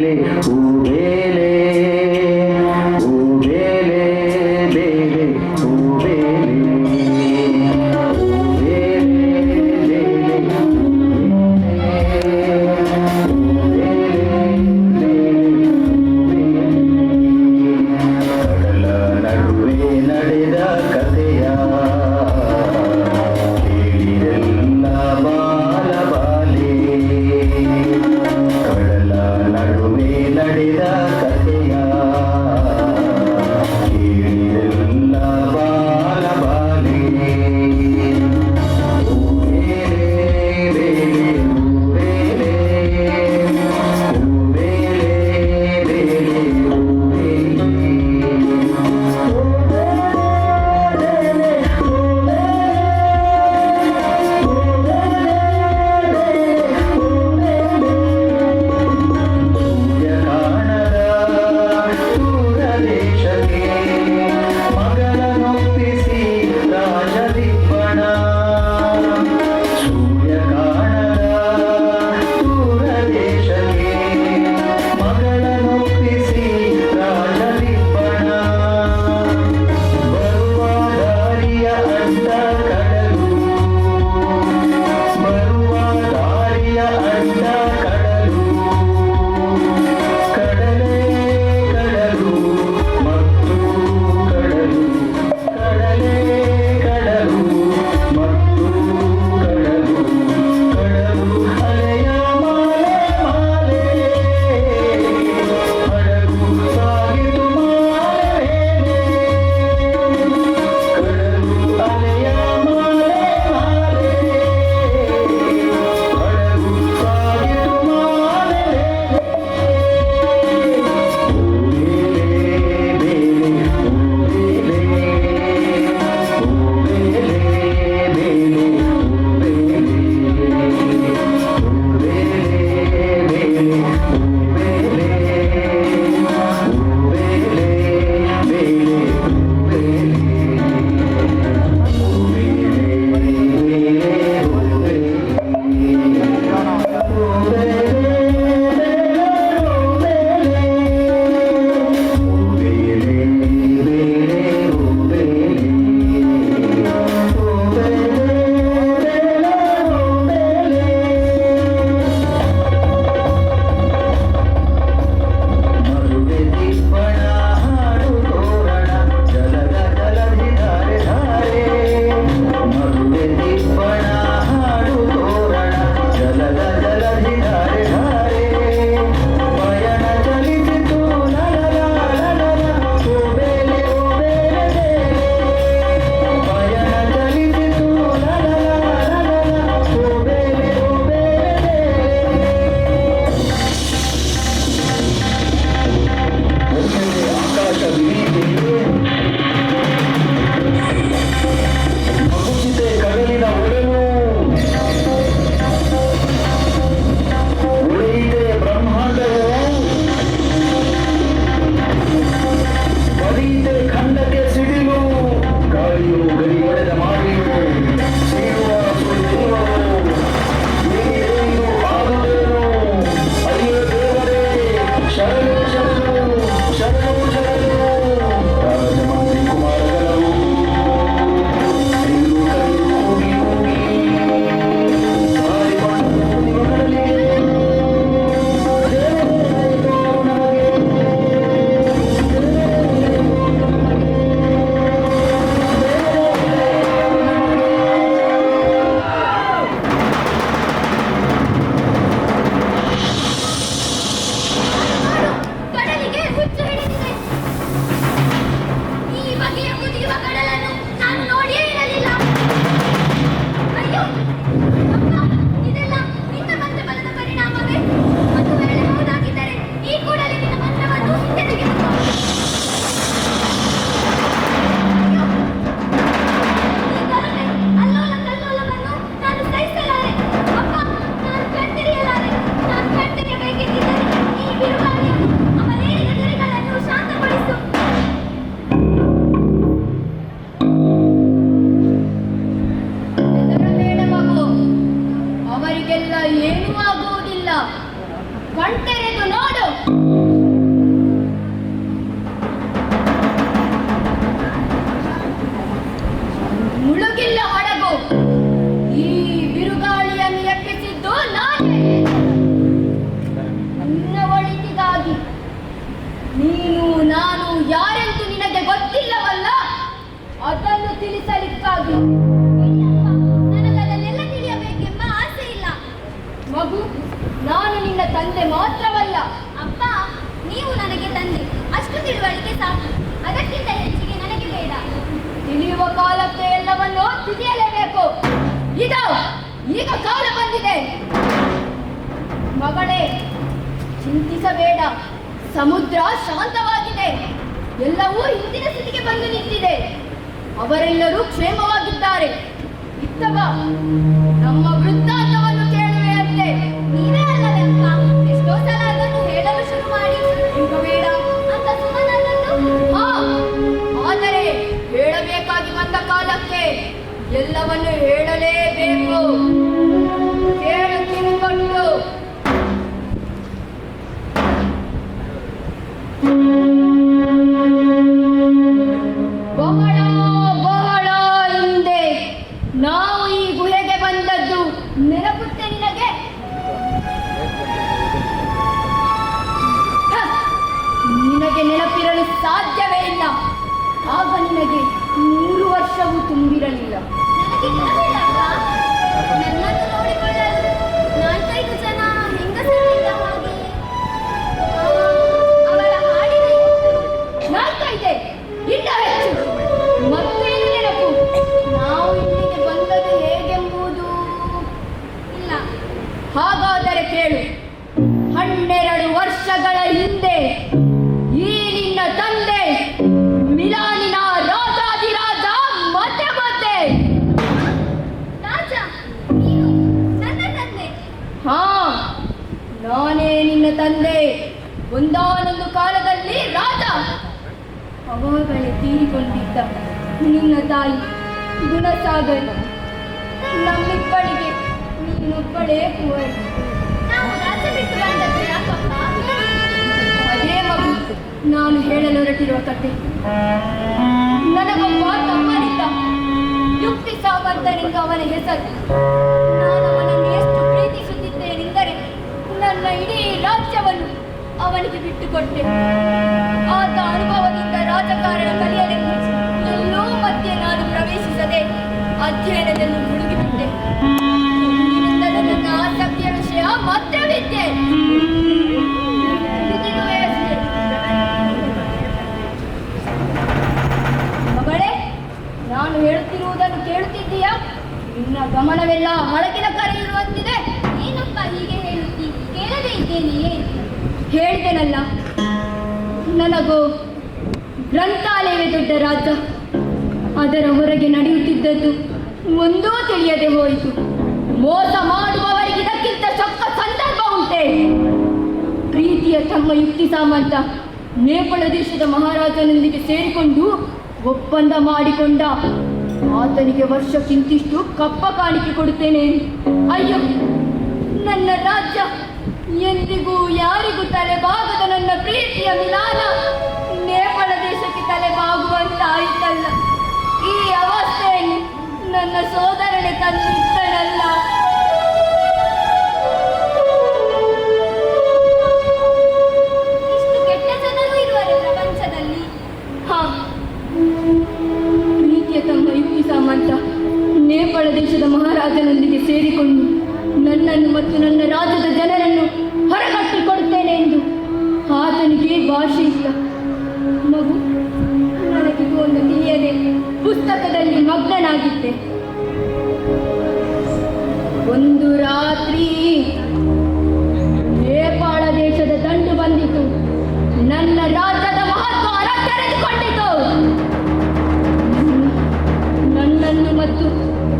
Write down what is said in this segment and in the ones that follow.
ಹೂಬೇಲೆ ಹೂಬೇಲೆ ಬೇಲೆ ಹೂಬೇಲೆ ಕಡಲ ನಡುವೆ ನಡೆದ ಕಥೆಯ ಕೇಳಿರೆಲ್ಲ ಬಾಲಬಾಲೆ ಕಡಲ ನಡುವೆ ನಡೆದ ಕಥೆಯ ಕೇಳಿರೆಲ್ಲ ಬಾಲಬಾಲೆ ಯಾರೆಂದು ನಿನಗೆ ಗೊತ್ತಿಲ್ಲವಲ್ಲ, ಅದನ್ನು ತಿಳಿಸಲಿಕ್ಕಾಗಿ. ನನಗದನ್ನೆಲ್ಲ ತಿಳಿಯಬೇಕೆಂಬ ಆಸೆ ಇಲ್ಲ. ಮಗು, ನಾನು ನಿನ್ನ ತಂದೆ ಮಾತ್ರವಲ್ಲ. ಅಪ್ಪ, ನೀವು ನನಗೆ ತಂದೆ, ಅಷ್ಟು ತಿಳುವಳಿಕೆ ಸಾಕು. ಅದಕ್ಕಿಂತ ಹೆಚ್ಚಿಗೆ ನನಗೆ ಬೇಡ. ತಿಳಿಯುವ ಕಾಲಕ್ಕೆ ಎಲ್ಲವನ್ನು ತಿಳಿಯಲೇಬೇಕು. ಈಗ ಕಾಲ ಬಂದಿದೆ. ಮಗಳೇ, ಚಿಂತಿಸಬೇಡ. ಸಮುದ್ರ ಶಾಂತವಾಗಿದೆ. ಎಲ್ಲವೂ ಹಿಂದಿನ ಸ್ಥಿತಿಗೆ ಬಂದು ನಿಂತಿದೆ. ಅವರೆಲ್ಲರೂ ಕ್ಷೇಮವಾಗಿದ್ದಾರೆ. ಇತ್ತ ಬಾ, ನಮ್ಮ ವೃತ್ತಾಂತವನ್ನು ಕೇಳುವೆಯಂತೆ. ನೀವೇ ಅಲ್ಲವೇ ಅಪ್ಪ, ಎಷ್ಟೋ ಸಲ ಅದನ್ನು ಹೇಳಲು ಶುರು ಮಾಡಿ ಈಗ ಬೇಡ ಅಂತ ಸುಮ್ಮನಾದದ್ದು. ಆದರೆ ಹೇಳಬೇಕಾಗಿ ಬಂದ ಕಾಲಕ್ಕೆ ಎಲ್ಲವನ್ನು ಹೇಳಲೇಬೇಕು. ಕೇಳು ಕಿವಿಗೊಟ್ಟು. ಬಹಳ ಬಹಳ ಹಿಂದೆ ನಾವು ಈ ಗುಹೆಗೆ ಬಂದದ್ದು ನೆನಪುತ್ತೆ ನಿನಗೆ? ನಿನಗೆ ನೆನಪಿರಲು ಸಾಧ್ಯವೇ ಇಲ್ಲ. ಆಗ ನಿನಗೆ 3 ವರ್ಷವೂ ತುಂಬಿರಲಿಲ್ಲ. ನನಗೆ ನೆನಪಿಲ್ಲ ಅಪ್ಪ. ನನ್ನನ್ನು ನೋಡಿಕೊಳ್ಳಲು 4-5 ಜನ ಹೆಂಗಸರಿದ್ದ ಹಾಗೆ. ಅವರ ಹಾಡಿನ 4-5 ಇಲ್ಲ ಹೆಚ್ಚು. ಮತ್ತೇನು ನೆನಪು? ನಾವು ಇಲ್ಲಿಗೆ ಬಂದದ್ದು ಹೇಗೆಂಬುದು ಇಲ್ಲ. ಹಾಗಾದರೆ ಕೇಳು. 12 ವರ್ಷಗಳ ಹಿಂದೆ ಈ ನಿನ್ನ ತಂದೆ ಮಿಲಾನಿನ ರಾಜಾಧಿರಾಜ ಮತ್ತೆ ರಾಜ, ನೀನು ನನ್ನ ತಂದೆ? ನಾನೇ ನಿನ್ನ ತಂದೆ. ಒಂದಾನೊಂದು ಕಾಲದಲ್ಲಿ ರಾಜ. ಅವಾಗಲೇ ತೀರಿಕೊಂಡಿದ್ದ ನಿನ್ನ ತಾಯಿ ಗುಣಸಾಗರ್. ನಮ್ಮಿಬ್ಬಳಿಗೆ ನೀನೊಬ್ಬಳೇ ಕುವರಿ. ನಾವು ರಾಜ್ಯ ಬಿಟ್ಟು ಬಂದದ್ದು ಯಾಕಪ್ಪ? ಅದೇ ಮಗು ನಾನು ಹೇಳಲು ಹೊರಟಿರುವ ಕತೆ. ನನಗೊಬ್ಬ ತಮ್ಮನಿದ್ದ, ಯುಕ್ತಿ ಸಾಮರ್ಥ್ಯನಿಂದ ಅವನ ಹೆಸರು. ನಾನು ಅವನನ್ನು ಎಷ್ಟು ಪ್ರೀತಿಸುತ್ತಿದ್ದೇನೆಂದರೆ ನನ್ನ ಇಡೀ ರಾಜ್ಯವನ್ನು ಅವನಿಗೆ ಬಿಟ್ಟುಕೊಟ್ಟೆ. ಆತ ಅನುಭವದಿಂದ ರಾಜಕಾರಣ ಕಲಿಯಲೆಂದು ಎಲ್ಲೋ ಮಧ್ಯೆ ನಾನು ಪ್ರವೇಶಿಸದೆ ಅಧ್ಯಯನದಲ್ಲಿ ಮುಳುಗಿಬಿಟ್ಟೆ. ಇಂದಿನಿಂದಲೂ ನನ್ನ ಆಸಕ್ತಿಯ ವಿಷಯ ಮತ್ತೆ ವಿದ್ಯೆ. ಇದಿರುವೆ ಅಷ್ಟೇ. ಮಗಳೇ, ನಾನು ಹೇಳುತ್ತಿರುವುದನ್ನು ಕೇಳುತ್ತಿದ್ದೀಯಾ? ನಿನ್ನ ಗಮನವೆಲ್ಲ ಹಳಗಿನ ಕರೆ ಇರುವಂತಿದೆ. ಏನಪ್ಪ ಹೀಗೆ ಹೇಳುತ್ತಿ? ಕೇಳದೇ ಇದ್ದೇನೆಯೇ? ಹೇಳಿದೆನಲ್ಲ, ನನಗೂ ಗ್ರಂಥಾಲಯವೇ ದೊಡ್ಡ ರಾಜ್ಯ. ಅದರ ಹೊರಗೆ ನಡೆಯುತ್ತಿದ್ದದ್ದು ಒಂದೂ ತಿಳಿಯದೆ ಹೋಯಿತು. ಮೋಸ ಮಾಡುವವರಿಗೆ ಇದಕ್ಕಿಂತ ಚೊಕ್ಕ ಸಂದರ್ಭ ಉಂಟೆ? ಪ್ರೀತಿಯ ತಮ್ಮ ಯುಕ್ತಿ ಸಾಮಂತ ನೇಪಾಳ ದೇಶದ ಮಹಾರಾಜನೊಂದಿಗೆ ಸೇರಿಕೊಂಡು ಒಪ್ಪಂದ ಮಾಡಿಕೊಂಡ. ಆತನಿಗೆ ವರ್ಷಕ್ಕಿಂತಿಷ್ಟು ಕಪ್ಪ ಕಾಣಿಕೆ ಕೊಡುತ್ತೇನೆ. ಅಯ್ಯೋ, ನನ್ನ ರಾಜ್ಯ ಎಂದಿಗೂ ಯಾರಿಗೂ ತಲೆಬಾಗದ ನನ್ನ ಪ್ರೀತಿಯ ಮಿಲಾನ ನೇಪಾಳ ದೇಶಕ್ಕೆ ತಲೆಬಾಗುವಂತಾಯಿತಲ್ಲ. ಈ ಅವಸ್ಥೆಯನ್ನು ನನ್ನ ಸೋದರನೇ ತಂದಿದ್ದನಲ್ಲ. ಇಷ್ಟು ಕೆಟ್ಟ ಜನರು ಇರುವರೆ ಪ್ರಪಂಚದಲ್ಲಿ. ಪ್ರೀತಿಯ ತಮ್ಮ ಯುಕ್ತಿ ಸಾಮಂತ ನೇಪಾಳ ದೇಶದ ಮಹಾರಾಜನೊಂದಿಗೆ ಸೇರಿಕೊಂಡು ನನ್ನನ್ನು ಮತ್ತು ನನ್ನ ರಾಜ್ಯದ ಜನರನ್ನು ಹೊರಗಟ್ಟಿಕೊಡುತ್ತೇನೆ ಎಂದು ಆತನಿಗೆ ಭಾಷೆ ಇಲ್ಲ. ಮಗು, ನನಗಿದು ಒಂದು ತಿಳಿಯದೆ ಪುಸ್ತಕದಲ್ಲಿ ಮಗ್ನನಾಗಿದ್ದೆ. ಒಂದು ರಾತ್ರಿ ನೇಪಾಳ ದೇಶದ ದಂಡು ಬಂದಿತು. ನನ್ನ ರಾಜ್ಯದ ಮಹತ್ವ ತೆರೆದುಕೊಂಡಿತು. ನನ್ನನ್ನು ಮತ್ತು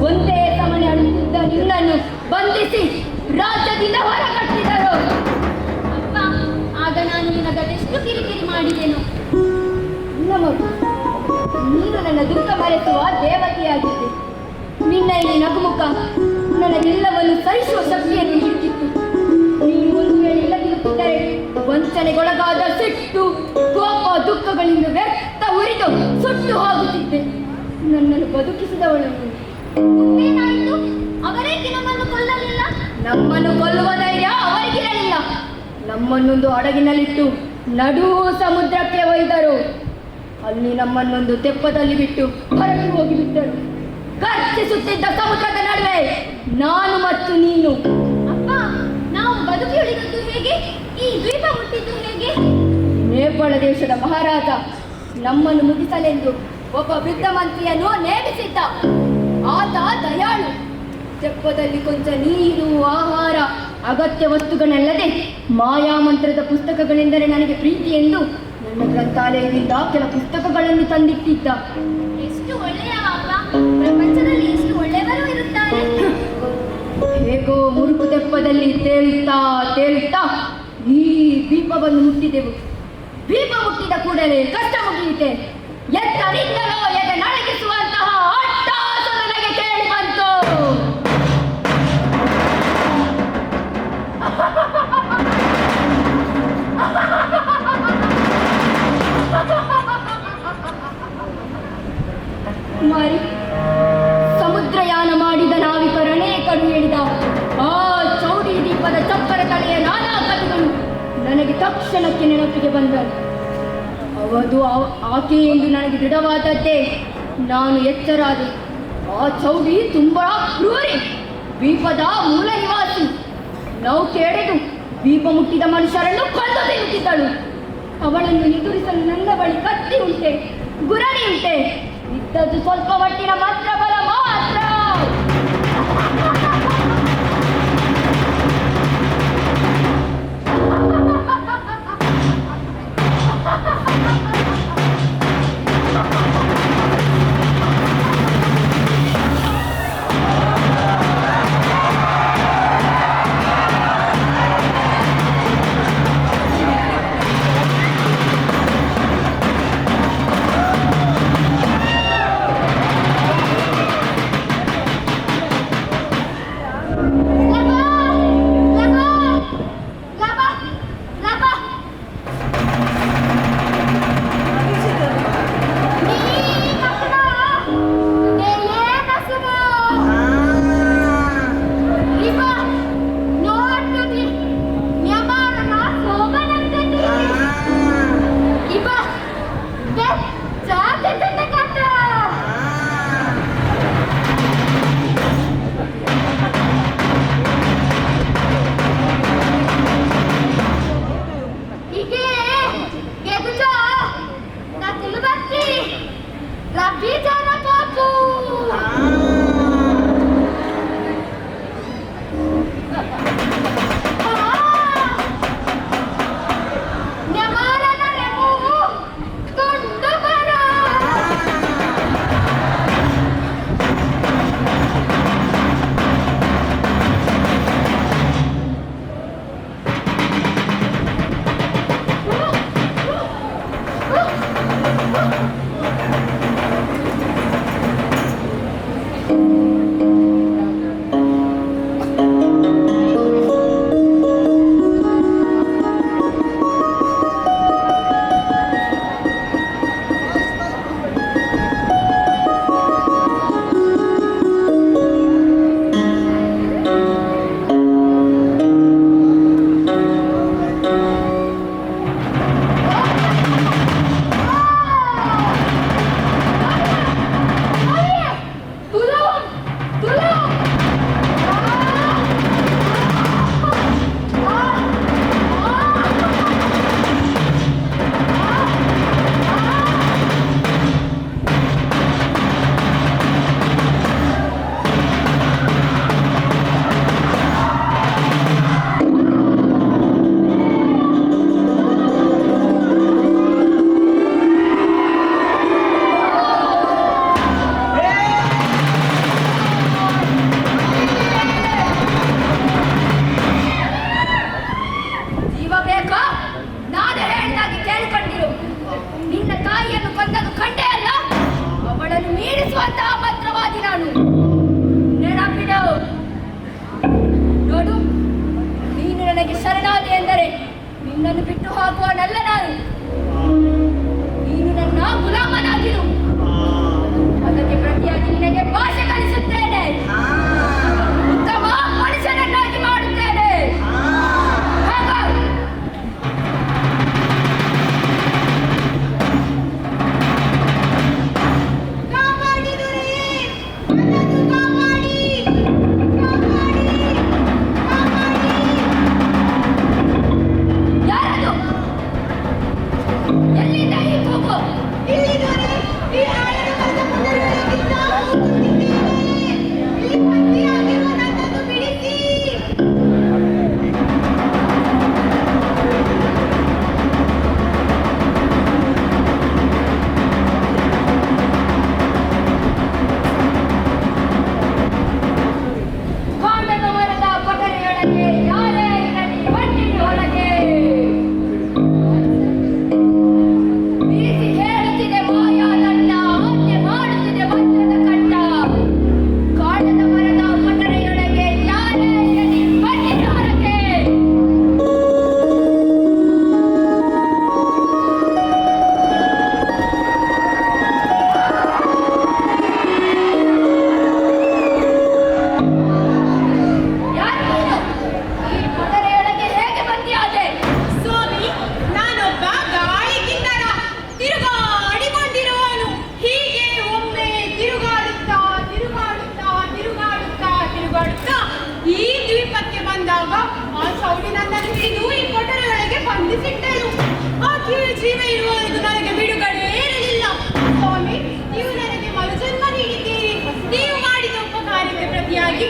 ಒಂದೇ ಸಮನೆ ಅಳುತ್ತಿದ್ದ ನಿನ್ನನ್ನು ಬಂಧಿಸಿ ರಾಜ್ಯದಿಂದ ಹೊರಗಟ್ಟಿದರು. ಅಪ್ಪ, ಆಗ ನಾನು ನಿನಗದೆಷ್ಟು ಕಿರಿಕಿರಿ ಮಾಡಿದೆನು. ಇಲ್ಲ ಮಗು, ನೀನು ನನ್ನ ದುಃಖ ಮರೆಸುವ ದೇವತೆಯಾಗಿದ್ದೆ. ನಿನ್ನ ಈ ನಗುಮುಖ ನನಗೆಲ್ಲವನ್ನು ಸಹಿಸುವ ಶಕ್ತಿಯನ್ನು ನೀಡುತ್ತಿತ್ತು. ನೀನು ಒಂದು ವೇಳೆ ಇಲ್ಲದಿರುತ್ತಿದ್ದರೆ ವಂಚನೆಗೊಳಗಾದ ಸಿಟ್ಟು, ಕೋಪ, ದುಃಖಗಳಿಂದ ವ್ಯರ್ಥ ಉರಿದು ಸುಟ್ಟು ಹೋಗುತ್ತಿದ್ದೆ. ನನ್ನನ್ನು ಬದುಕಿಸಿದವಳು ನೀನು. ಏನಾಯಿತು? ಅವರೇಕೆ ನಮ್ಮನ್ನು ಕೊಲ್ಲಲಿಲ್ಲ? ನಮ್ಮನ್ನು ಕೊಲ್ಲುವ ಧೈರ್ಯ ಅವರಿಗಿರಲಿಲ್ಲ. ನಮ್ಮನ್ನೊಂದು ಹಡಗಿನಲ್ಲಿಟ್ಟು ನಡು ಸಮುದ್ರಕ್ಕೆ ಒಯ್ದರು. ಅಲ್ಲಿ ನಮ್ಮನ್ನೊಂದು ತೆಪ್ಪದಲ್ಲಿ ಬಿಟ್ಟು ಹೊರಗೆ ಹೋಗಿಬಿಟ್ಟರು. ಗರ್ಜಿಸುತ್ತಿದ್ದ ಸಮುದ್ರದ ನಡುವೆ ನಾನು ಮತ್ತು ನೀನು. ಅಪ್ಪ, ನಾವು ಬದುಕಿ ಉಳಿದದ್ದು ಹೇಗೆ? ಈ ದ್ವೀಪ ಹುಟ್ಟಿದ್ದು ಹೇಗೆ? ನೇಪಾಳ ದೇಶದ ಮಹಾರಾಜ ನಮ್ಮನ್ನು ಮುಗಿಸಲೆಂದು ಒಬ್ಬ ವೃದ್ಧ ಮಂತ್ರಿಯನ್ನು ನೇಮಿಸಿದ್ದ. ಆತ ದಯಾಳು. ತೆಪ್ಪದಲ್ಲಿ ಕೊಂಚ ನೀರು, ಆಹಾರ, ಅಗತ್ಯ ವಸ್ತುಗಳಲ್ಲದೆ ಮಾಯಾಮಂತ್ರದ ಪುಸ್ತಕಗಳೆಂದರೆ ನನಗೆ ಪ್ರೀತಿ ಎಂದು ನನ್ನ ಗ್ರಂಥಾಲಯದಿಂದ ಕೆಲ ಪುಸ್ತಕಗಳನ್ನು ತಂದಿಟ್ಟಿದ್ದ. ಎಷ್ಟು ಒಳ್ಳೆಯವ ಅಪ್ಪ. ಪ್ರಪಂಚದಲ್ಲಿ ಎಷ್ಟು ಒಳ್ಳೆಯವರು ಇರುತ್ತಾರೆ. ಹೇಗೋ ಮುರುಕು ತೆಪ್ಪದಲ್ಲಿ ತೇಳುತ್ತಾ ಈ ದ್ವೀಪವನ್ನು ಮುಟ್ಟಿದೆವು. ದ್ವೀಪ ಮುಟ್ಟಿದ ಕೂಡಲೇ ಕಷ್ಟ ಮುಗಿಯಿತೆ. ಎತ್ತರಿಂದಲೋ ಎದೆ ನಡಗಿಸುವಂತಹ ಅಟ್ಟಾಸ ನನಗೆ ಕೇಳಿ ಬಂತು. ಕುಮಾರಿ, ಸಮುದ್ರಯಾನ ಮಾಡಿದ ನಾವಿಕರು ಅನೇಕರು ಹೇಳಿದ ಆ ಚೌಡಿ ದೀಪದ ಚಪ್ಪರ ತಲೆಯ ನಾನಾ ಕಥೆಗಳು ನನಗೆ ತಕ್ಷಣಕ್ಕೆ ನೆನಪಿಗೆ ಬಂದರು. ಅವದು ಆಕೆ ಎಂದು ನನಗೆ ದೃಢವಾದದ್ದೇ ನಾನು ಎಚ್ಚರಾದೆ. ಆ ಚೌಡಿ ತುಂಬಾ ಕ್ರೂರಿ, ದ್ವೀಪದ ಮೂಲ ನಿವಾಸಿ. ನೌಕೆ ಎಡೆದು ದ್ವೀಪ ಮುಟ್ಟಿದ ಮನುಷ್ಯರನ್ನು ಕೊಂದು ತಿನ್ನುತ್ತಿದ್ದಳು. ಅವಳನ್ನು ಎದುರಿಸಲು ನನ್ನ ಬಳಿ ಕತ್ತಿ ಉಂಟೆ, ಗುರಾಣಿ ಉಂಟೆ. ಇದ್ದದ್ದು ಸ್ವಲ್ಪ ಮಟ್ಟಿನ ಮಾತ್ರ ಬಲ ಮಾತ್ರ. ನಿನ್ನನ್ನು ಬಿಟ್ಟು ಹೋಗುವನಲ್ಲ ನಾನು. ನೀನು ನನ್ನ ಗುಲಾಮನಾಗಿರು. ಅದಕ್ಕೆ ಪ್ರತಿಯಾಗಿ ನಿನಗೆ ಭಾಷೆ ಕಲಿಸುತ್ತೇನೆ. ಉತ್ತಮ ಮನುಷ್ಯನನ್ನಾಗಿ ಮಾಡುತ್ತೇನೆ. ಹೋಗು. ಜೀವ ಇರುವವರೆಗೂ ನನಗೆ ಬಿಡುಗಡೆ ಇರಲಿಲ್ಲ. ಸ್ವಾಮಿ, ನೀವು ನನಗೆ ಮರುಜನ್ಮ ನೀಡಿದ್ದೀರಿ. ನೀವು ಮಾಡಿದ ಉಪಕಾರಕ್ಕೆ ಪ್ರತಿಯಾಗಿ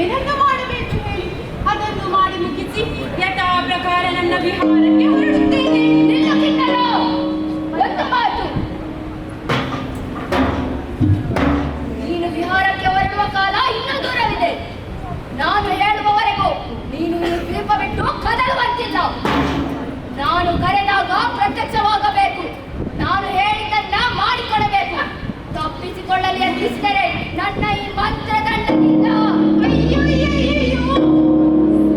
ಏನನ್ನು ಮಾಡಬೇಕು ಹೇಳಿ, ಅದನ್ನು ಮಾಡಿ ಮುಗಿಸಿ ಯಥಾ ಪ್ರಕಾರ ನನ್ನ ವಿಹಾರಕ್ಕೆ ಹೊರಡುತ್ತೇನೆ. ನಿಲ್ಲು ಕಿನ್ನರ, ಒಂದು ಮಾತು. ನೀನು ವಿಹಾರಕ್ಕೆ ಹೊರಡುವ ಕಾಲ ಇನ್ನೂ ದೂರವಿದೆ. ನಾನು ಹೇಳುವವರೆಗೂ ನೀನು ಈ ದ್ವೀಪ ಬಿಟ್ಟು ಕದಲುವಂತಿಲ್ಲ. ನಾನು ಕರೆದಾಗ ಪ್ರತ್ಯಕ್ಷವಾಗಬೇಕು. ನಾನು ಹೇಳಿದ್ದನ್ನ ಮಾಡಿಕೊಡಬೇಕು. ತಪ್ಪಿಸಿಕೊಳ್ಳಲು ಯತ್ನಿಸಿದರೆ ನನ್ನ ಈ ಮಂತ್ರದಂಡದಿಂದ ಅಯ್ಯಯ್ಯಯ್ಯಯ್ಯೋ,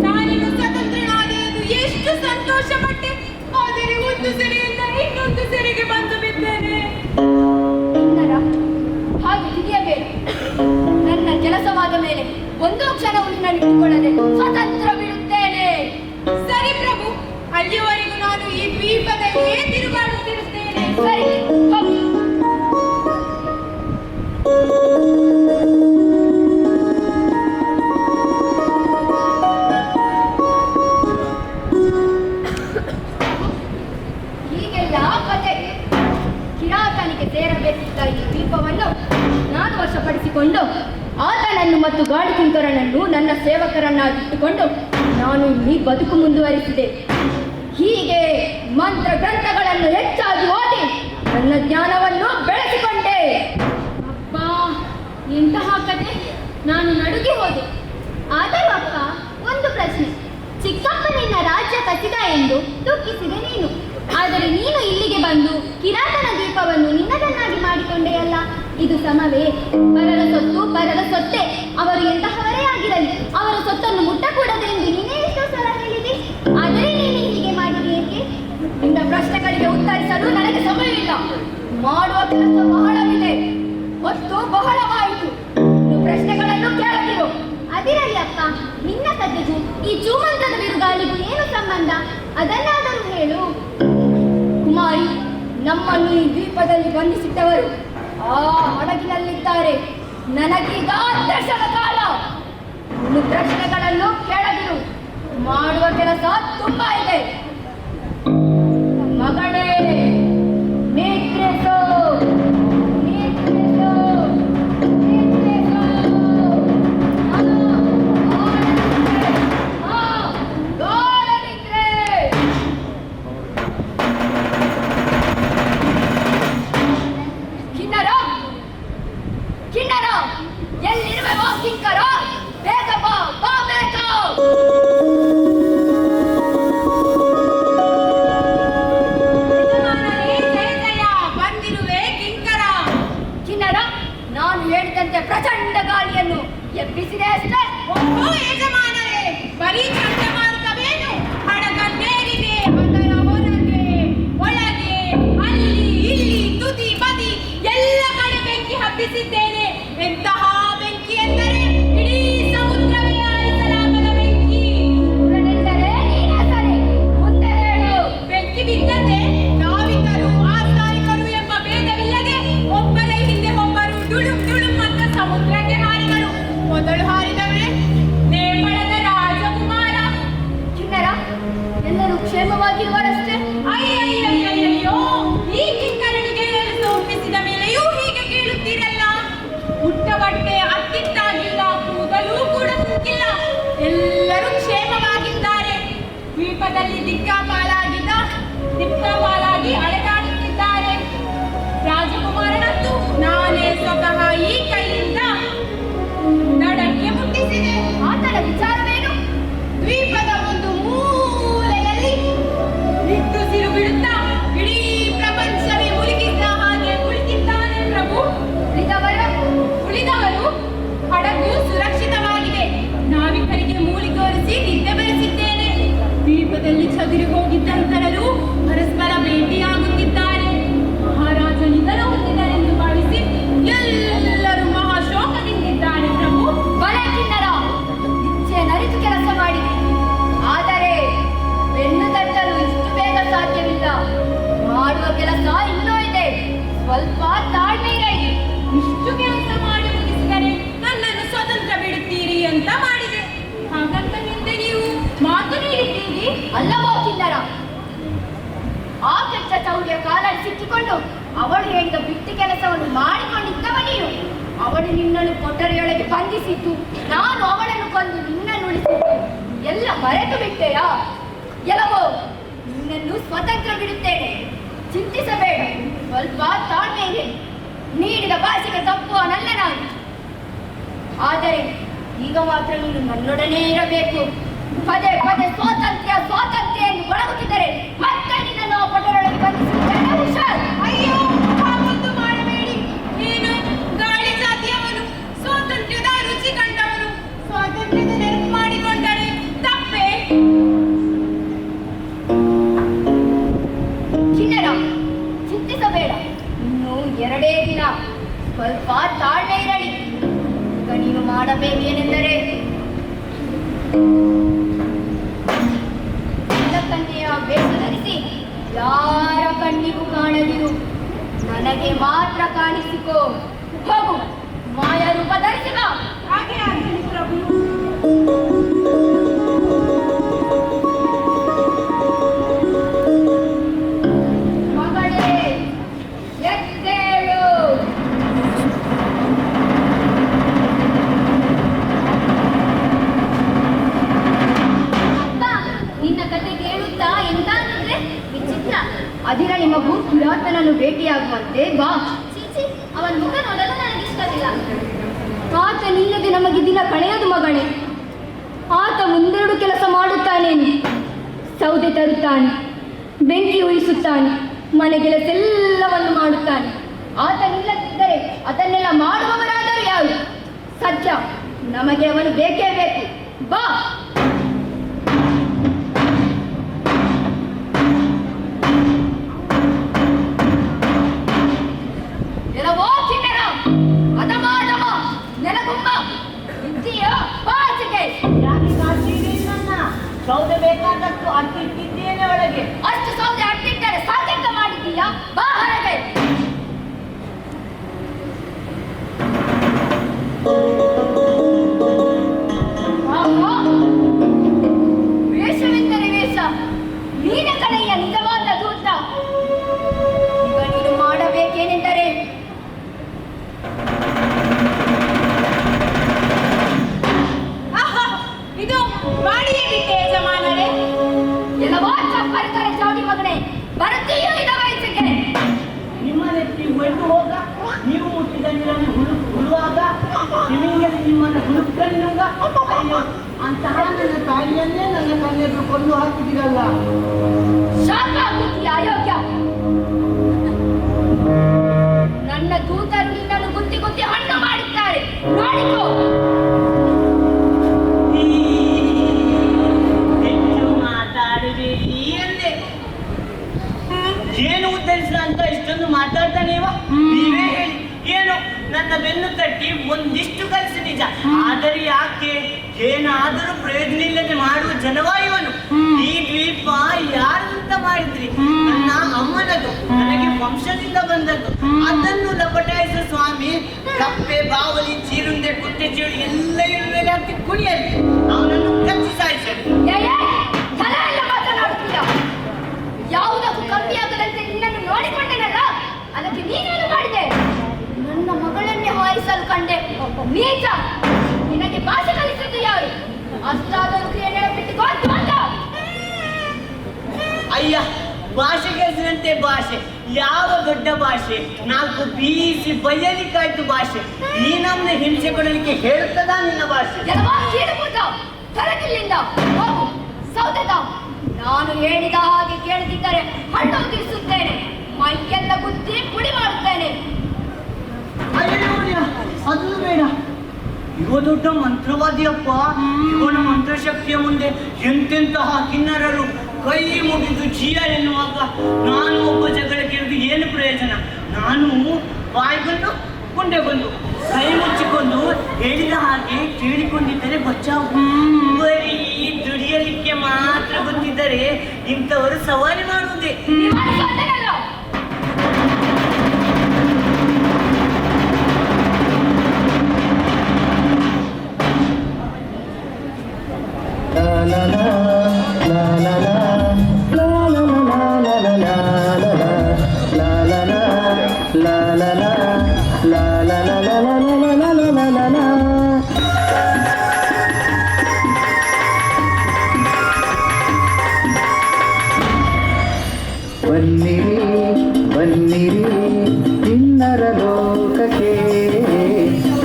ನಾನಿನ್ನು ಸ್ವತಂತ್ರನಾದೆಂದು ಎಷ್ಟು ಸಂತೋಷ ಪಟ್ಟೆ. ಆದರೆ ಒಂದು ಸೆರೆಯಿಂದ ಇನ್ನೊಂದು ಸೆರೆಗೆ ಬಂದು ಬಿದ್ದೇನೆ. ಕಿನ್ನರ, ಹಾಗೆ ತಿಳಿಯಬೇಕು. ನನ್ನ ಕೆಲಸವಾದ ಮೇಲೆ ಒಂದು ಕ್ಷಣವೂ ನಿನ್ನನ್ನಿಟ್ಟುಕೊಳ್ಳದೆ ಸ್ವತಂತ್ರ ಬಿಡುತ್ತೇನೆ. ಸರಿ ಪ್ರಭು, ಅಲ್ಲಿಯವರೆಗೂ ನಾನು ಈ ದ್ವೀಪದಲ್ಲಿಯೇ ತಿರುಗಾಡುತ್ತಿರುತ್ತೇನೆ. ಸರಿ, ಹೋಗು. ಹೀಗೆಲ್ಲ ಕತೆ. ಕಿರಾತನಿಗೆ ಸೇರಬೇಕಿದ್ದ ಈ ದ್ವೀಪವನ್ನು ನಾನು ವಶಪಡಿಸಿಕೊಂಡು ಆತನನ್ನು ಮತ್ತು ಗಾಳಿ ಕಿಂಕರನನ್ನು ನನ್ನ ಸೇವಕರನ್ನಾಗಿಟ್ಟುಕೊಂಡು ನಾನು ಇಲ್ಲಿ ಬದುಕು ಮುಂದುವರಿಸಿದೆ. ಹೀಗೆ ಮಂತ್ರ ಗ್ರಂಥಗಳನ್ನು ಹೆಚ್ಚಾಗಿ ಓದಿ ನನ್ನ ಜ್ಞಾನವನ್ನು ಬೆಳೆಸಿಕೊಂಡೆ. ಅಬ್ಬಾ, ಎಂತಹ ಕತೆ! ನಾನು ನಡುಗಿ ಹೋದೆ. ಆದರೂ ಅಪ್ಪ, ಒಂದು ಪ್ರಶ್ನೆ. ಚಿಕ್ಕಪ್ಪ ನಿನ್ನ ರಾಜ್ಯ ಕಸಿದ ಎಂದು ದುಃಖಿಸಿದೆ ನೀನು. ಆದರೆ ನೀನು ಇಲ್ಲಿಗೆ ಬಂದು ಕಿರಾತನ ದ್ವೀಪವನ್ನು ನಿನ್ನದನ್ನಾಗಿ ಮಾಡಿಕೊಂಡೆಯಲ್ಲ, ಇದು ಸಮವೇ? ಪರರ ಸೊತ್ತು ಪರರ ಸೊತ್ತೆ. ಅವರು ಎಂತಹವರೇ ಆಗಿರಲಿ, ಅವರ ಸೊತ್ತನ್ನು ಮುಟ್ಟಕೂಡದು ಎಂದು ನೀನೇ ಎಷ್ಟೋ ಸಲ ಹೇಳಿದೆ. ಆದರೆ ನೀನು ಹೀಗೆ ಮಾಡಿದೆ ಏಕೆ? ನಿನ್ನ ಪ್ರಶ್ನೆಗಳಿಗೆ ಉತ್ತರಿಸಲು ನನಗೆ ಸಮಯವಿಲ್ಲ. ಮಾಡುವ ಕೆಲಸ ಬಹಳವಿದೆ. ಹೊತ್ತು ಬಹಳವಾಯಿತು. ಇನ್ನು ಪ್ರಶ್ನೆಗಳನ್ನು ಕೇಳುತ್ತಿರು. ಅದಿರಲಿ ಅಪ್ಪ, ನಿನ್ನ ಕಥೆಗೂ ಈ ಚೂಮಂತ್ರದ ಬಿರುಗಾಳಿಗೂ ಏನು ಸಂಬಂಧ? ಅದನ್ನಾದರೂ ಹೇಳು. ಕುಮಾರಿ, ನಮ್ಮನ್ನು ಈ ದ್ವೀಪದಲ್ಲಿ ಬಂಧಿಸಿಟ್ಟವರು ಆ ಹಡಗಿನಲ್ಲಿದ್ದಾರೆ. ನನಗೀಗ ದರ್ಶನ ಕಾಲ. ಇನ್ನು ಪ್ರಶ್ನೆಗಳನ್ನು ಕೇಳದಿರು. ಮಾಡುವ ಕೆಲಸ ತುಂಬಾ ಇದೆ. ಮಗಳೇ, ನಿದ್ರಿಸು, ನಿದ್ರಿಸು, ನಿದ್ರಿಸು. ಗಾಢ ನಿದ್ರೆ. ಕಿನ್ನರ, ಕಿನ್ನರ, ಎಲ್ಲಿರುವೆವೋ ಕಿಂಕರ? ಬೇಗ ಬಾ, ಬಾ ಬೇಗ. ಯಜಮಾನರೇ, ಜಯ ಜಯ, ಬಂದಿರುವೆ ಕಿಂಕರ. ಕಿನ್ನರ, ನಾನು ಹೇಳಿದಂತೆ ಪ್ರಚಂಡ ಗಾಳಿಯನ್ನು ಎಬ್ಬಿಸಿದೆ ಅಷ್ಟೇ. ಓಹೋ ಯಜಮಾನರೇ, ಬರೀ ಚಂಡಮಾರುತವೇನು? ಹಡಗನ್ನೇರಿದೆ, ಅದರ ಹೊರಗೆ ಒಳಗೆ ಅಲ್ಲಿ ಇಲ್ಲಿ ತುದಿ ಬದಿ ಎಲ್ಲ ಕಡೆ ಬೆಂಕಿ ಹಬ್ಬಿಸಿದ್ದೇನೆ. ಎಂತಹ ಬೆಂಕಿ ಎಂದರೆ ಇಡೀ ಸಮುದ್ರವೇ ಆರಿಸಲಾಗದ ಬೆಂಕಿ. ಉರನೆಂದರೆ ನೀನೇ ಸರಿ. ಮುಂದೆ ಹೇಳು. ಬೆಂಕಿ ಬಿದ್ದಂತೆ ನಾವಿಕರು ಆಸ್ತಾರಿಕರು ಎಂಬ ಭೇದವಿಲ್ಲದೆ ಒಬ್ಬರ ಹಿಂದೆ ಒಬ್ಬರು ಡುಳುಂ ಡುಳುಂ ಅಂತ ಸಮುದ್ರಕ್ಕೆ ಹಾರಿದರು. ಮೊದಲು ಹಾರಿದವರೇ ನೇಪಾಳದ ರಾಜಕುಮಾರ. ಕಿನ್ನರ, ಎಲ್ಲರೂ ಕ್ಷೇಮವಾಗಿರುವರಷ್ಟೇ. ಅಯ್ಯಯ್ಯಯ್ಯಯ್ಯೋ, ಈ ಕಿಂಕರನಿಗೆ ಸೋಂಕಿಸಿದ ಮೇಲೆಯೂ ಹೀಗೆ ಕೇಳುತ್ತೀರಲ್ಲ. ಉಟ್ಟ ಬಟ್ಟೆ ಅತ್ತಿತ್ತಾಗಿಲ್ಲ, ಕೂದಲು ಕೂಡ ಸಿಕ್ಕಿಲ್ಲ. ಎಲ್ಲರೂ ಕ್ಷೇಮವಾಗಿದ್ದಾರೆ. ದ್ವೀಪದಲ್ಲಿ ದಿಕ್ಕಾಪಾಲಾಗಿ ಅಲೆದಾಡುತ್ತಿದ್ದಾರೆ. ರಾಜಕುಮಾರನಂತೂ ನಾನೇ ಸ್ವತಃ ಈ ಕೈಯಿಂದ ದಡಕ್ಕೆ ಮುಟ್ಟಿಸಿದೆ. ಆತನ ವಿಚಾರವೇನು? ದ್ವೀಪದ ಒಂದು ಮೂಲೆಯಲ್ಲಿ ನಿಟ್ಟುಸಿರು ಬಿಡುತ್ತಾ ಇಡೀ ಪ್ರಪಂಚವೇ ಮುಳುಗಿದ್ದ ಹಾಗೆ ಕುಳಿತಿದ್ದಾನೆ ಪ್ರಭು. ಉಳಿದವರು ಹಡಗು ಸುರಕ್ಷಿತವಾಗಿದೆ. ನಾವಿಕರಿಗೆ ಮೂಲಿ ತೋರಿಸಿ ನಿದ್ದೆ ಬರೆಸಿದ್ದೇನೆ. ದ್ವೀಪದಲ್ಲಿ ಚದುರಿ ಹೋಗಿದ್ದ ಇತರರು ಪರಸ್ಪರ ಭೇಟಿಯಾಗುತ್ತಿದ್ದಾರೆ. ಮಹಾರಾಜ ನಿಧನ ಹೊಂದಿದರೆಂದು ಭಾವಿಸಿ ಎಲ್ಲರೂ ಮಹಾಶೋಕದಿಂದಿದ್ದಾರೆ ಪ್ರಭು. ಬಲೆ ಕಿನ್ನರ, ಇಚ್ಛೆ ನರಿತು ಕೆಲಸ ಮಾಡಿದೆ. ಆದರೆ ಬೆನ್ನು ತಟ್ಟಲು ಇಷ್ಟು ಬೇಗ ಸಾಧ್ಯವಿಲ್ಲ. ಮಾಡುವ ಕೆಲಸ ಇನ್ನೂ ಇದೆ. ಸ್ವಲ್ಪ ತಾಳ್ಮೆ ಇರಲಿ. ಇಷ್ಟು ಕೆಲಸ ಮಾಡಿ ಮುಗಿಸಿದರೆ ನನ್ನನ್ನು ಸ್ವತಂತ್ರ ಬಿಡುತ್ತೀರಿ ಅಂತ ಮಾಡಿದೆ. ಹಾಗಂತ ನಿಂತೆ ನೀವು ಮಾತು ನೀಡಿದ್ದೀರಿ. ಅಲ್ಲವೋ ಕಿನ್ನರ, ಆ ಕೆಟ್ಟ ಚೌಡ ಜಾಲದಲ್ಲಿ ಸಿಕ್ಕಿಕೊಂಡು ಅವಳು ಹೇಳಿದ ಬಿಟ್ಟು ಕೆಲಸವನ್ನು ಮಾಡಿಕೊಂಡಿದ್ದವ ನೀನು. ಅವಳು ನಿನ್ನನ್ನು ಕೊಠಡಿಯೊಳಗೆ ಬಂಧಿಸಿದ್ದು, ನಾನು ಅವಳನ್ನು ಕೊಂದು ನಿನ್ನನ್ನು ಉಳಿಸಿದ್ದು ಎಲ್ಲ ಮರೆತು ಬಿಟ್ಟೆಯಾ? ಎಲ್ಲವೋ ನಿನ್ನನ್ನು ಸ್ವತಂತ್ರ ಬಿಡುತ್ತೇನೆ, ಚಿಂತಿಸಬೇಡ. ಸ್ವಲ್ಪ ತಾಳ್ಮೆ ಇದೆ. ನೀಡಿದ ಭಾಷೆಗೆ ತಪ್ಪುವನಲ್ಲ ನಾನು. ಆದರೆ ಈಗ ಮಾತ್ರ ನೀನು ನನ್ನೊಡನೆ ಇರಬೇಕು. ಪದೇ ಪದೇ ಸ್ವಾತಂತ್ರ್ಯ ಸ್ವಾತಂತ್ರ್ಯ ಎಂದು ಗೊಳಗುತ್ತಿದ್ದರೆ ಮತ್ತೆ ನಿನ್ನನ್ನು ಕೊಠಡಿಯೊಳಗೆ ಬಂಧಿಸುತ್ತೇನೆ. ಹುಷಾರ್. ಅಯ್ಯೋ, ಹಾಗೊಂದು ಮಾಡಬೇಡಿ. ನೀನು ಗಾಳಿ ಜಾತಿಯವನು, ಸ್ವಾತಂತ್ರ್ಯದ ರುಚಿ ಕಂಡವನು. ಸ್ವಾತಂತ್ರ್ಯದ ನೆನಪು ಮಾಡಿಕೊಂಡರೆ ತಪ್ಪೇ? ಚಿನ್ನರ, ಚಿಂತಿಸಬೇಡ. ಇನ್ನು 2 ದಿನ, ಸ್ವಲ್ಪ ತಾಳ್ಮೆ ಇರಲಿ. ಈಗ ನೀನು ಮಾಡಬೇಕೇನೆಂದರೆ ಕನ್ಯೆಯ ವೇಷ ಧರಿಸಿ ಯಾರ ಕಣ್ಣಿಗೂ ಕಾಣದಿರು, ನನಗೆ ಮಾತ್ರ ಕಾಣಿಸಿಕೋ. ಹೋಗು, ಮಾಯ ರೂಪ ಧರಿಸಿ ಬಾ. ಹಾಗೆ ಆಗಲಿ ಪ್ರಭು. ಮಗಳೇ, ಎದ್ದೇಳು. ನಿನ್ನ ಕತೆ ಕೇಳುತ್ತಾ ಎಂತ ಅಂದ್ರೆ ವಿಚಿತ್ರ. ಅದಿರಲಿ ಮಗು, ಪುರಾತನನ್ನು ಭೇಟಿಯಾಗುವಂತೆ ಬಾ. ಚೀಚಿ, ಅವನ ಮುಖ ನೋಡಲು ನನಗಿಷ್ಟವಿಲ್ಲ. ಆತ ನಿಲ್ಲದೆ ನಮಗೆ ದಿನ ಕಳೆಯದು ಮಗಳೇ. ಆತ ಮುಂದೆರಡು ಕೆಲಸ ಮಾಡುತ್ತಾನೇನು. ಸೌದೆ ತರುತ್ತಾನೆ, ಬೆಂಕಿ ಉಯಿಸುತ್ತಾನೆ, ಮನೆ ಕೆಲಸೆಲ್ಲವನ್ನು ಮಾಡುತ್ತಾನೆ. ಆತ ನಿಲ್ಲದಿದ್ದರೆ ಅದನ್ನೆಲ್ಲ ಮಾಡುವವರಾದರೂ ಯಾರು? ಸತ್ಯ, ನಮಗೆ ಅವನು ಬೇಕೇ ಬೇಕು. ಬಾ. ಎಲ್ಲವೋ ಚಿನ್ನರ, ಅದಮ ಅದಮ ನೆಲಗುಮ್ಮ ಇದ್ದೀಯೋ ಬಾಚಿಗೆ. ಯಾಕೆ ಕಾಡ್ತೀರಿ ನನ್ನ? ಸೌದೆ ಬೇಕಾದಷ್ಟು ಅಟ್ಟಿಟ್ಟಿದ್ದೇನೆ ಒಳಗೆ. ಅಷ್ಟು ಸೌದೆ ಅಟ್ಟಿಟ್ಟರೆ ಸಾಕೆಂತ ಮಾಡಿದ್ದೀಯಾ? ಬಾ ಹೊರಗೆ. ಆಹಾ, ವೇಷವೆಂದರೆ ವೇಷ. ನೀನ ಕಡೆಯ ನಿಜವಾದ ದೂತ. ಈಗ ನೀನು ಮಾಡಬೇಕೇನೆಂದರೆ ಆಹಾ, ಇದು ಮಾಡಿಯೇ ಬಿಟ್ಟೆ ಯಜಮಾನರೇ. ಎಲ್ಲವೋ ಚಪ್ಪರಿತಾರೆ ಚೌಡಿ ಮಗನೇ, ಬರುತ್ತೀಯೋ ಇದ ವಯಸ್ಸಿಗೆ? ನಿಮ್ಮ ನೆತ್ತಿ ಒಯ್ದು ಹೋಗ. ನೀವು ಮುಟ್ಟಿದ ನೀರನ್ನು ಹುಳುವಾಗ ನಿಮಗೆ ನಿಮ್ಮನ್ನು ಹುಡುಕನ್ನುಂಗ. ಅಯ್ಯೋ, ಅಂತಹ ನನ್ನ ತಾಯಿಯನ್ನೇ ನನ್ನ ಕನ್ಯೆಗೂ ಕೊಂದು ಹಾಕಿದಿರಲ್ಲ. ಶಾಪ ಆಗುತ್ತೀಯ ಅಯೋಗ್ಯ. ನನ್ನ ದೂತರು ನಿನ್ನನ್ನು ಗುತ್ತಿ ಗುತ್ತಿ ಹಣ್ಣು ಮಾಡುತ್ತಾರೆ, ನೋಡಿಕೋ. ಹೆಚ್ಚು ಮಾತಾಡಬೇಡಿ ಎಂದೆ. ಏನು ಉದ್ದೇಶ ಅಂತ ಇಷ್ಟೊಂದು ಮಾತಾಡ್ತಾನೇವ? ನೀವೇ ಹೇಳಿ. ಏನು ನನ್ನ ಬೆನ್ನು ತಟ್ಟಿ ಒಂದಿಷ್ಟು ಕಲಿಸಿ ನಿಜ, ಆದರೆ ಯಾಕೆ? ಏನಾದರೂ ಪ್ರಯೋಜನ ಇಲ್ಲದೆ ಮಾಡುವ ಜನವಾ ಇವನು? ಈ ದ್ವೀಪ ಯಾರಂತ ಮಾಡಿದ್ರಿ? ನನ್ನ ಅಮ್ಮನದು, ನನಗೆ ವಂಶದಿಂದ ಬಂದದ್ದು. ಅದನ್ನು ಲಪಟಾಯಿಸುವ ಸ್ವಾಮಿ ಕಪ್ಪೆ, ಬಾವಲಿ, ಚೀರುಂಡೆ, ಕುಟ್ಟೆ, ಚೀಳು ಎಲ್ಲ ಇರುವೆಲ್ಲ ಹತ್ತಿ ಕುಣಿಯಲಿ. ಅವನನ್ನು ಕಚ್ಚಿ ಸಾಯಿಸಲಿ. ತಲೆ ಎಲ್ಲ ಮಾತನಾಡುತ್ತೀಯ. ಯಾವುದಕ್ಕೂ ಕಮ್ಮಿಯಾಗದಂತೆ ನಿನ್ನನ್ನು ನೋಡಿಕೊಂಡೆನಲ್ಲ, ಅದಕ್ಕೆ ನೀನೇನು ಮಾಡಿದೆ? ನನ್ನ ಮಗಳನ್ನೇ ಹಾಯಿಸಲು ಕಂಡೆ. ನೀಚ, ನಿನಗೆ ಭಾಷೆ ಕಲಿಸಿದ್ದು ಯಾರು? ಅಷ್ಟಾದರೂ ಕ್ರಿಯೆ ನೆನಪಿಟ್ಟುಕೋ ಅಂತ. ಅಯ್ಯ, ಭಾಷೆಗೆ ಹೆಸರಂತೆ ಭಾಷೆ. ಯಾವ ದೊಡ್ಡ ಭಾಷೆ? ನಾಲ್ಕು ಬೀಸಿ ಬಯ್ಯಲಿಕ್ಕಾಯ್ತು ಭಾಷೆ. ಈ ನಮ್ಮನ್ನ ಹಿಂಸೆ ಕೊಡಲಿಕ್ಕೆ ಹೇಳ್ತದ ನಿನ್ನ ಭಾಷೆ? ಎಲ್ಲವೋ ಕೀಳುಕೂಟ, ಕರಗಿಲ್ಲಿಂದ ಹೋಗು. ಸೌದೆದ ನಾನು ಹೇಳಿದ ಹಾಗೆ ಕೇಳದಿದ್ದರೆ ಹಣ್ಣು ತಿರ್ಸುತ್ತೇನೆ, ಮೈಯೆಲ್ಲ ಗುದ್ದಿ ಪುಡಿ ಮಾಡುತ್ತೇನೆ. ಅಯ್ಯೋ, ಅದು ಬೇಡ. ಇವ ದೊಡ್ಡ ಮಂತ್ರವಾದಿಯಪ್ಪ. ಇವನ ಮಂತ್ರಶಕ್ತಿಯ ಮುಂದೆ ಎಂತೆಂತಹ ಕಿನ್ನರರು ಕೈ ಮುಗಿದು ಜೀಯ ಎನ್ನುವಾಗ ನಾನು ಒಬ್ಬ ಜಗಳಕ್ಕಿರೋದು ಏನು ಪ್ರಯೋಜನ? ನಾನು ಬಾಯಿಗೊಂಡು ಕೊಂಡೆ ಬಂದು ಕೈ ಮುಚ್ಚಿಕೊಂಡು ಹೇಳಿದ ಹಾಗೆ ಕೇಳಿಕೊಂಡಿದ್ದರೆ ಬಚಾವು. ಬರೀ ದುಡಿಯಲಿಕ್ಕೆ ಮಾತ್ರ ಗೊತ್ತಿದ್ದರೆ ಇಂಥವರು ಸವಾರಿ ಮಾಡುವುದೇ. la la la la la la la la la la la la ಬನ್ನಿರಿ ಬನ್ನಿರಿ ಕಿನ್ನರ ಲೋಕಕ್ಕೆ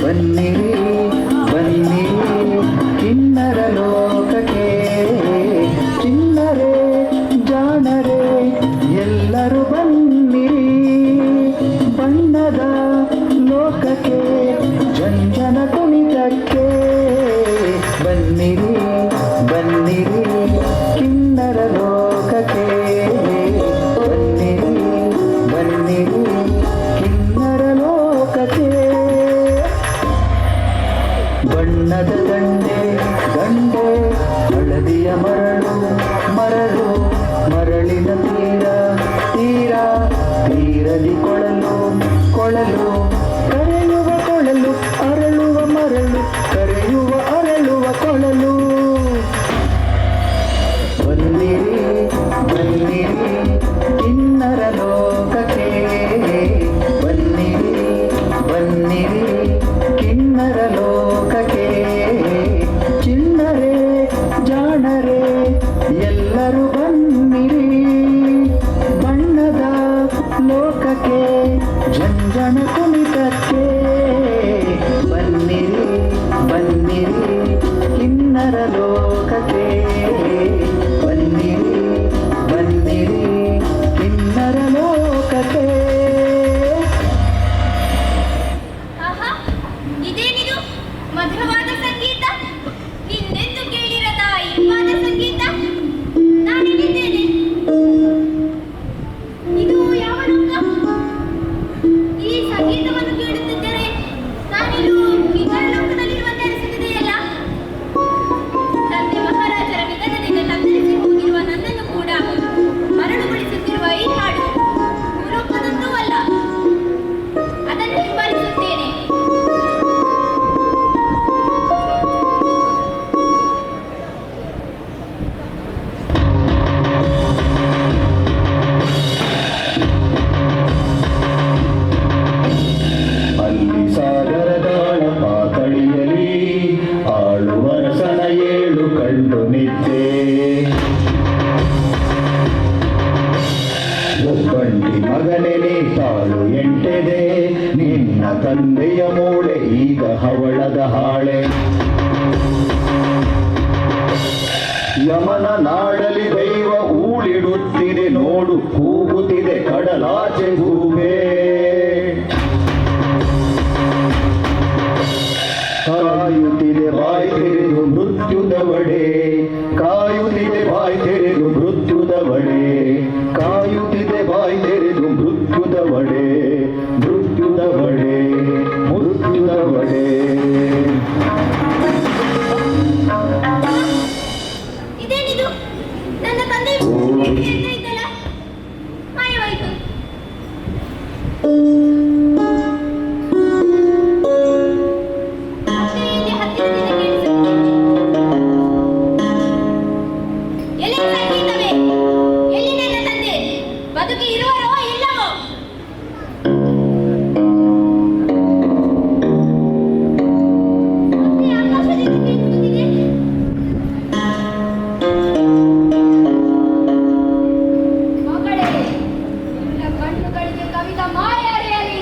ಬನ್ನಿರಿ ಬನ್ನಿರಿ ಕಿನ್ನರ ಲೋಕಕ್ಕೆ ಚಿನ್ನರೇ ಜಾಣರೇ ಎಲ್ಲರೂ ಬನ್ನಿರಿ ಬಣ್ಣದ ಲೋಕಕ್ಕೆ ಜಂಜನ ಕುಣಿತಕ್ಕೆ ಬನ್ನಿರಿ ಬನ್ನಿರಿ ಕಿನ್ನರ ಲೋಕಕ್ಕೆ ಬನ್ನಿರಿ ಬನ್ನಿರಿ ಕಿನ್ನರ ಲೋಕಕ್ಕೆ ಬಣ್ಣದ ದಂಡೆ ದಂಡೆ ಹಳದಿಯ ಮರಳು ಮರಳು ಮರಳಿನ ತೀರ ತೀರ ತೀರದಿ ಕೊಳಲು ಕೊಳಲು ಕರೆಯುವ ಕೊಳಲು ಅರಳುವ ಮರಳು ಕರೆಯುವ ಅರಳುವ ಕೊಳಲು ಬನ್ನಿರಿ ಬನ್ನಿರಿ ಕಿನ್ನರ ಲೋಕಕ್ಕೆ ಬನ್ನಿರಿ ಬನ್ನಿರಿ ಕಿನ್ನರ ಲೋಕಕ್ಕೆ ಚಿನ್ನರೇ ಜಾಣರೇ ಎಲ್ಲರೂ ಬನ್ನಿರಿ ಬಣ್ಣದ ಲೋಕಕ್ಕೆ ಜಂಜನ ಕುಣಿತಕ್ಕೆ ಬನ್ನಿರಿ ಬನ್ನಿರಿ ಕಿನ್ನರ ಲೋಕಕ್ಕೆ ಬನ್ನಿರಿ ಬನ್ನಿರಿ ಕಿನ್ನರ ಲೋಕಕ್ಕೆ ಆಹಾ, ಇದೇನಿದು ಮಧುರವಾದ ಸಂಗೀತ, ಹಿಂದೆಂದೂ ಕೇಳಿರದ ಇಂಪಾದ ಸಂಗೀತ. ನಾನಿಲ್ಲಿದ್ದೇನೆ. ಇದು ಯಾವ ಲೋಕ? ಈ ಸಂಗೀತವನ್ನು ಕೇಳುತ್ತಿದ್ದರೆ ನಾನಿದು ಕಿನ್ನರ ಲೋಕದಲ್ಲಿರುವಂತೆ ಅನಿಸುತ್ತಿದೆಯಲ್ಲ. ತಂದೆ ಮಹಾರಾಜರ ನಿಧನದಿಂದ ತತ್ತರಿಸಿ ಹೋಗಿರುವ ನನ್ನನ್ನು ಕೂಡ ಮರಳುಗೊಳಿಸುತ್ತಿರುವ ಈ ಹಾಡು ಭೂಲೋಕದಂತೂ ಅಲ್ಲ. ಅದನ್ನು ಹಿಂಬಾಲಿಸುತ್ತೇನೆ. ಅಲ್ಲಿ ಸಾಗರದಾಳ ಪಾತಳಿಯಲಿ ಆಳುವರಸನ ಏಳು ಕಂಡು ನಿದ್ದೆ ಒಬ್ಬಂಟಿ ಮಗನೇ ತಾಳು ಎಂಟೆದೆ ನಿನ್ನ ತಂದೆಯ ಮೂಳೆ ಈಗ ಹವಳದ ಹಾಳೆ ಯಮನ ನಾಡಲಿ ದೈವ ಊಳಿಡುತ್ತಿದೆ ನೋಡು ಕೂಗುತ್ತಿದೆ ಕಡಲಾಚೆ ಗೂಬೆ ಕಾಯುತ್ತಿದೆ ಬಾಯಿ ತೆರೆದು ಮೃತ್ಯುದ ಬಡೆ ಕಾಯುತ್ತಿದೆ ಬಾಯಿ ತೆರೆದು ಮೃತ್ಯುದ ಬಡೆ ಕಾಯುತ್ತಿದೆ ಬಾಯಿ ತೆರೆದು ಮೃತ್ಯುದ ಬಡೆ ಮೃತ್ಯುದ ಬಡೆ ಮೃತ್ಯುದ ಬಡೆ ಇದೇನಿದು? ನನ್ನ ತಂದೆ ಹೇಳ್ತಾ ಇದ್ದಲ್ಲ, ಮಾಯವಾಯಿತು. ಮತ್ತೆ ಇಲ್ಲಿ ಹತ್ತಿರದಿಂದ ಕೇಳಿಸುತ್ತೆ. ಎಲ್ಲಿ ಸಂಗೀತವೇ? ಎಲ್ಲಿ ನನ್ನ ತಂದೆ? ಬದುಕಿ ಇರುವರೋ ಇಲ್ಲವೋ? ಮತ್ತೆ ಆಕಾಶದಿಂದ ಕೇಳಿಸುತ್ತಿದೆ. ಮಗಳೇ, ನಿನ್ನ ಕಣ್ಣುಗಳಿಗೆ ಕವಿದ ಮಾಯ ಅರಿಯಲಿ.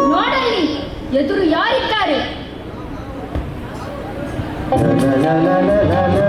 ನೋಡಲ್ಲಿ ಎದುರು ಯಾರಿದ್ದಾರೆ? ಲ ಲ ಲ ಲ ಲ ಲ